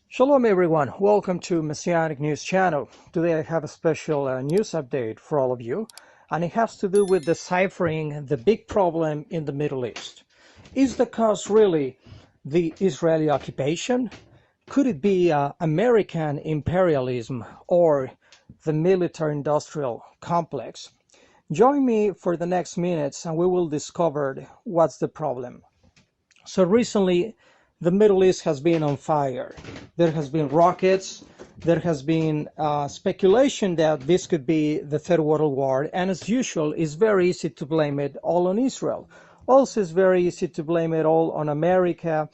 Shalom everyone, welcome to Messianic News Channel. Today I have a special news update for all of you, and it has to do with deciphering the big problem in the Middle East. Is the cause really the Israeli occupation? Could it be American imperialism or the military-industrial complex? Join me for the next minutes and we will discover what's the problem. So recently, the Middle East has been on fire. There has been rockets. There has been speculation that this could be the Third World War. And as usual, it's very easy to blame it all on Israel. Also, it's very easy to blame it all on America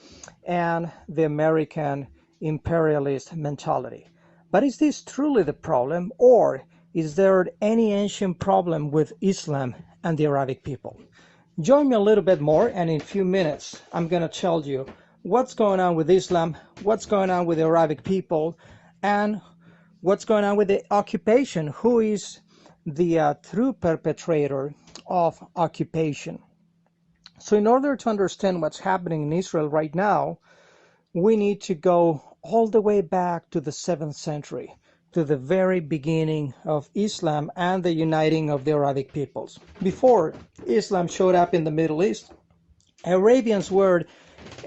and the American imperialist mentality. But is this truly the problem, or is there any ancient problem with Islam and the Arabic people? Join me a little bit more, and in a few minutes, I'm going to tell you what's going on with Islam, what's going on with the Arabic people, and what's going on with the occupation. Who is the true perpetrator of occupation? So in order to understand what's happening in Israel right now, we need to go all the way back to the 7th century, to the very beginning of Islam and the uniting of the Arabic peoples. Before Islam showed up in the Middle East, Arabians were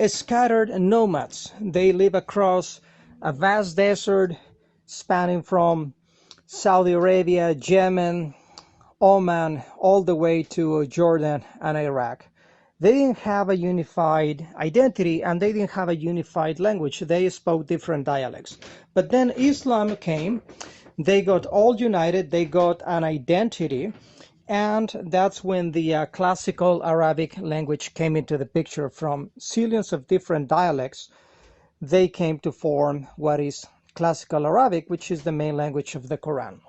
scattered nomads. They live across a vast desert spanning from Saudi Arabia, Yemen, Oman, all the way to Jordan and Iraq. They didn't have a unified identity and they didn't have a unified language. They spoke different dialects. But then Islam came, they got all united, they got an identity, and that's when the classical Arabic language came into the picture. From zillions of different dialects, they came to form what is classical Arabic, which is the main language of the Quran.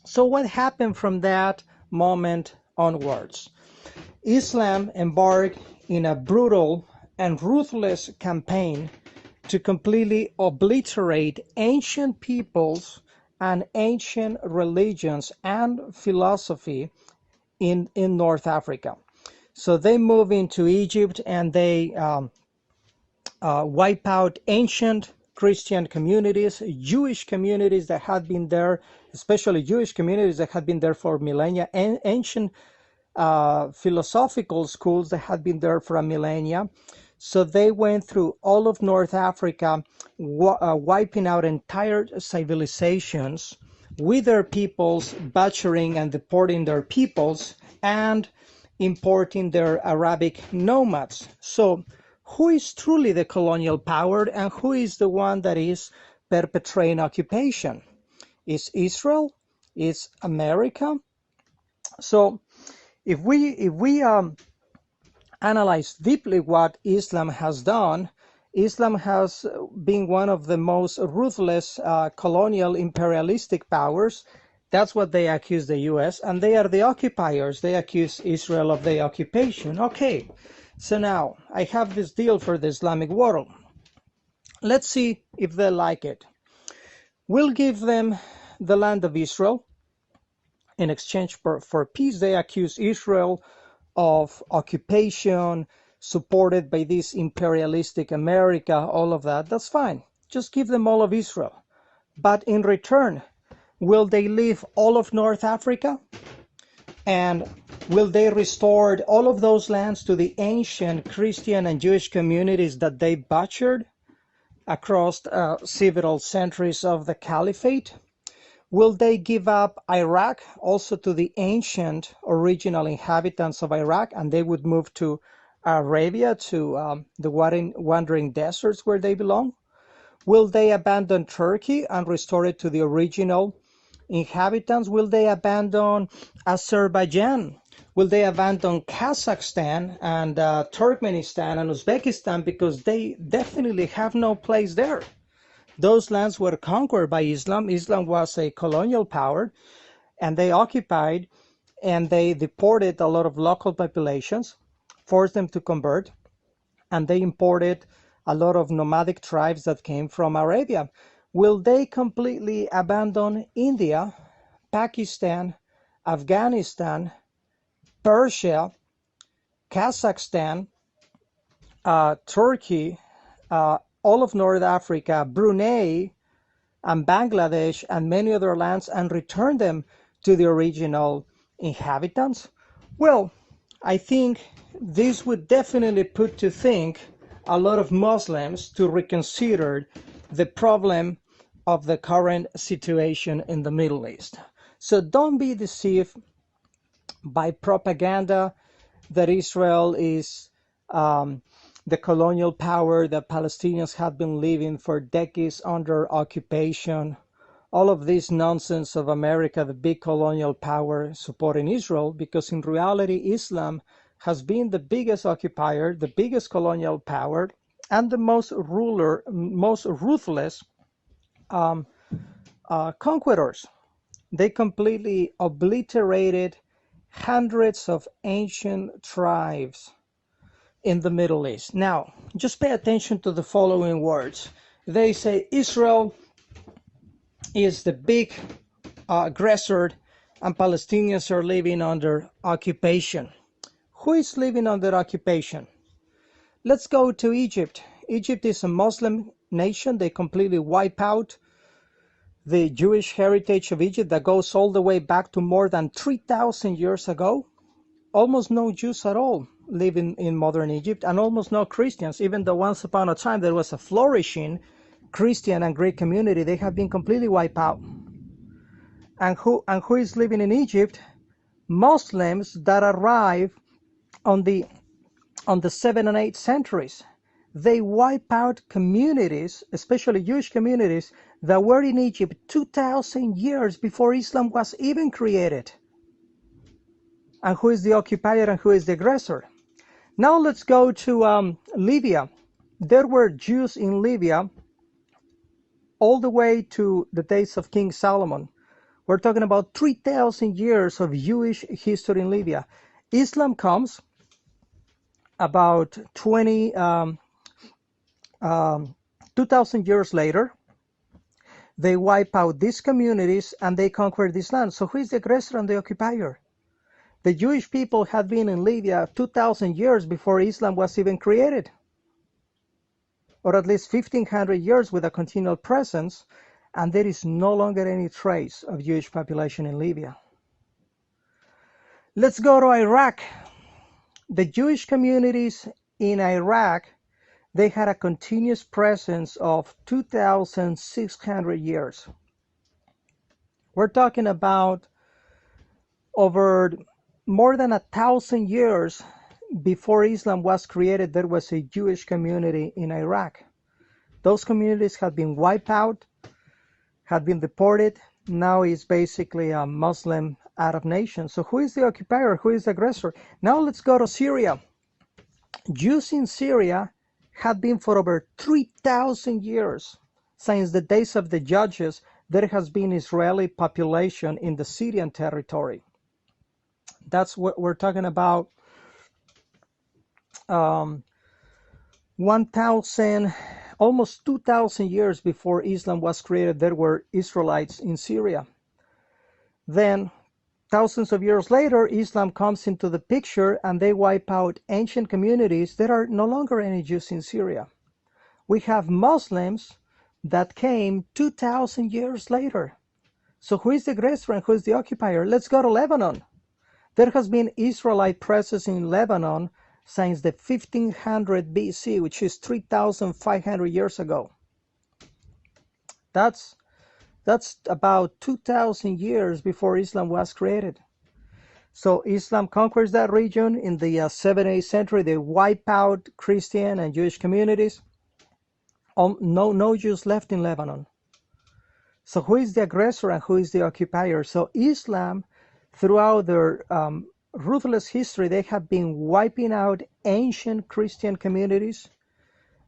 So what happened from that moment onwards? Islam embarked in a brutal and ruthless campaign to completely obliterate ancient peoples and ancient religions and philosophy in North Africa. So they move into Egypt and they wipe out ancient Christian communities, Jewish communities that had been there, especially Jewish communities that had been there for millennia, and ancient philosophical schools that had been there for a millennia. So they went through all of North Africa, wiping out entire civilizations with their peoples, butchering and deporting their peoples, and importing their Arabic nomads. So who is truly the colonial power and who is the one that is perpetrating occupation? Is Israel? Is America? So if we analyze deeply what Islam has done, Islam has been one of the most ruthless colonial imperialistic powers. That's what they accuse the U.S., and they are the occupiers. They accuse Israel of the occupation. Okay, so now I have this deal for the Islamic world. Let's see if they like it. We'll give them the land of Israel. In exchange for peace, they accuse Israel of occupation, supported by this imperialistic America, all of that. That's fine. Just give them all of Israel. But in return, will they leave all of North Africa? And will they restore all of those lands to the ancient Christian and Jewish communities that they butchered across several centuries of the caliphate? Will they give up Iraq also to the ancient original inhabitants of Iraq, and they would move to Arabia, to the wandering deserts where they belong? Will they abandon Turkey and restore it to the original inhabitants? Will they abandon Azerbaijan? Will they abandon Kazakhstan and Turkmenistan and Uzbekistan, because they definitely have no place there? Those lands were conquered by Islam. Islam was a colonial power, and they occupied and they deported a lot of local populations, forced them to convert, and they imported a lot of nomadic tribes that came from Arabia. Will they completely abandon India, Pakistan, Afghanistan, Persia, Kazakhstan, Turkey, all of North Africa, Brunei, and Bangladesh, and many other lands, and return them to the original inhabitants? Well, I think this would definitely put to think a lot of Muslims to reconsider the problem of the current situation in the Middle East. So don't be deceived by propaganda that Israel is the colonial power, that Palestinians have been living for decades under occupation. All of this nonsense of America, the big colonial power, supporting Israel, because in reality, Islam has been the biggest occupier, the biggest colonial power, and the most ruthless conquerors. They completely obliterated hundreds of ancient tribes in the Middle East. Now, just pay attention to the following words. They say Israel is the big aggressor and Palestinians are living under occupation. Who is living under occupation? Let's go to Egypt. Egypt is a Muslim nation. They completely wipe out the Jewish heritage of Egypt that goes all the way back to more than 3,000 years ago. Almost no Jews at all live in modern Egypt, and almost no Christians, even though once upon a time there was a flourishing Christian and Greek community. They have been completely wiped out. And who is living in Egypt? Muslims that arrived on the 7th and 8th centuries. They wipe out communities, especially Jewish communities, that were in Egypt 2,000 years before Islam was even created. And who is the occupier and who is the aggressor? Now let's go to Libya. There were Jews in Libya all the way to the days of King Solomon. We're talking about 3,000 years of Jewish history in Libya. Islam comes about 2,000 years later. They wipe out these communities and they conquer this land. So who is the aggressor and the occupier? The Jewish people had been in Libya 2,000 years before Islam was even created, or at least 1,500 years with a continual presence, and there is no longer any trace of Jewish population in Libya. Let's go to Iraq. The Jewish communities in Iraq, they had a continuous presence of 2,600 years. We're talking about over more than 1,000 years before Islam was created, there was a Jewish community in Iraq. Those communities had been wiped out, had been deported. Now it's basically a Muslim Arab nation. So who is the occupier? Who is the aggressor? Now let's go to Syria. Jews in Syria had been for over 3,000 years. Since the days of the judges, there has been Israeli population in the Syrian territory. That's what we're talking about. 1,000, almost 2,000 years before Islam was created, there were Israelites in Syria. Then, thousands of years later, Islam comes into the picture and they wipe out ancient communities. There are no longer any Jews in Syria. We have Muslims that came 2,000 years later. So who is the aggressor and who is the occupier? Let's go to Lebanon. There has been Israelite presence in Lebanon since the 1500 BC, which is 3,500 years ago. That's about 2,000 years before Islam was created. So Islam conquers that region in the 7th, 8th century. They wipe out Christian and Jewish communities. No Jews left in Lebanon. So who is the aggressor and who is the occupier? So Islam, throughout their ruthless history, they have been wiping out ancient Christian communities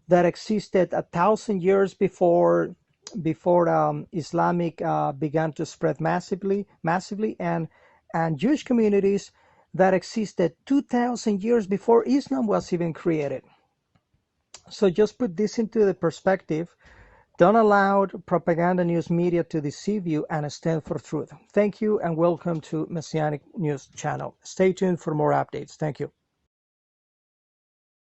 that existed 1,000 years before Islamic began to spread massively, and Jewish communities that existed 2,000 years before Islam was even created. So just put this into the perspective. Don't allow propaganda news media to deceive you, and stand for truth. Thank you and welcome to Messianic News Channel. Stay tuned for more updates. Thank you.